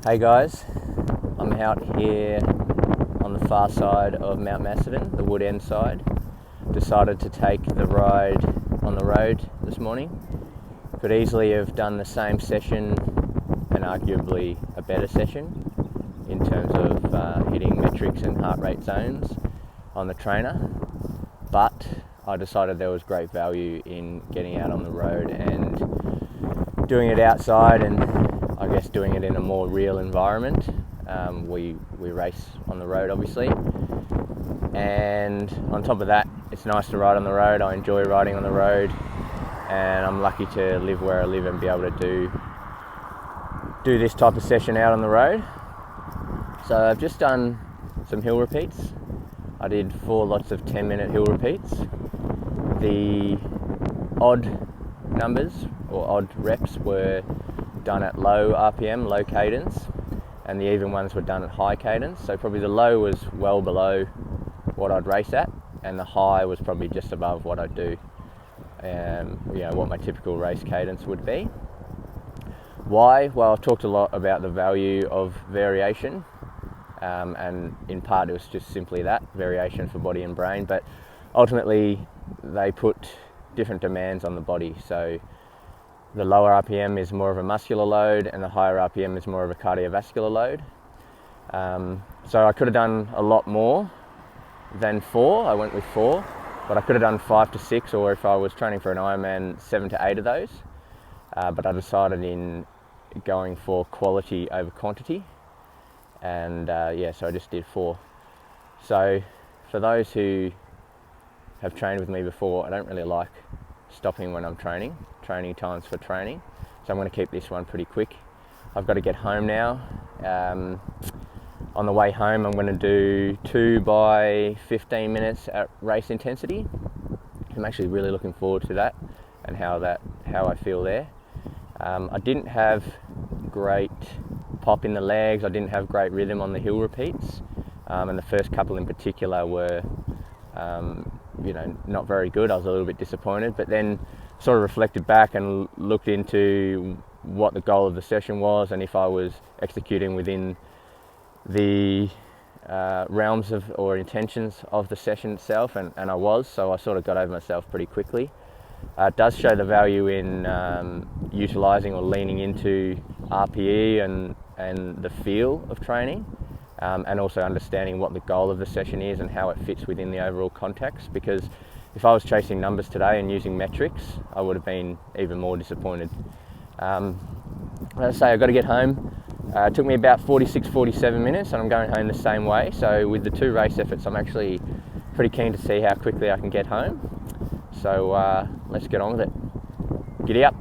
Hey guys, I'm out here on the far side of Mount Macedon, the wood end side. Decided to take the ride on the road this morning. Could easily have done the same session and arguably a better session in terms of hitting metrics and heart rate zones on the trainer, but I decided there was great value in getting out on the road and doing it outside, and I guess doing it in a more real environment. We race on the road obviously, and on top of that it's nice to ride on the road. I enjoy riding on the road, and I'm lucky to live where I live and be able to do this type of session out on the road. So I've just done some hill repeats. I did 4 lots of 10-minute hill repeats. The odd numbers or odd reps were done at low RPM, low cadence, and the even ones were done at high cadence. So probably the low was well below what I'd race at, and the high was probably just above what I'd do, what my typical race cadence would be. Why? Well, I've talked a lot about the value of variation, and in part it was just simply that, variation for body and brain, but ultimately they put different demands on the body. So the lower RPM is more of a muscular load, and the higher RPM is more of a cardiovascular load. So I could have done a lot more than 4. I went with 4, but I could have done 5 to 6, or if I was training for an Ironman, 7 to 8 of those. But I decided in going for quality over quantity, and so I just did 4. So for those who have trained with me before, I don't really like stopping when I'm training times for training, so I'm going to keep this one pretty quick. I've got to get home now. On the way home I'm going to do 2 by 15 minutes at race intensity. I'm actually really looking forward to that and how I feel there. I didn't have great pop in the legs, I didn't have great rhythm on the hill repeats, and the first couple in particular were not very good. I was a little bit disappointed, but then sort of reflected back and looked into what the goal of the session was, and if I was executing within the realms of or intentions of the session itself, and I was, so I sort of got over myself pretty quickly. It does show the value in utilising or leaning into RPE and the feel of training, and also understanding what the goal of the session is and how it fits within the overall context, because if I was chasing numbers today and using metrics, I would have been even more disappointed. As I say, I've got to get home. It took me about 47 minutes, and I'm going home the same way. So with the 2 race efforts, I'm actually pretty keen to see how quickly I can get home. So let's get on with it. Giddy up.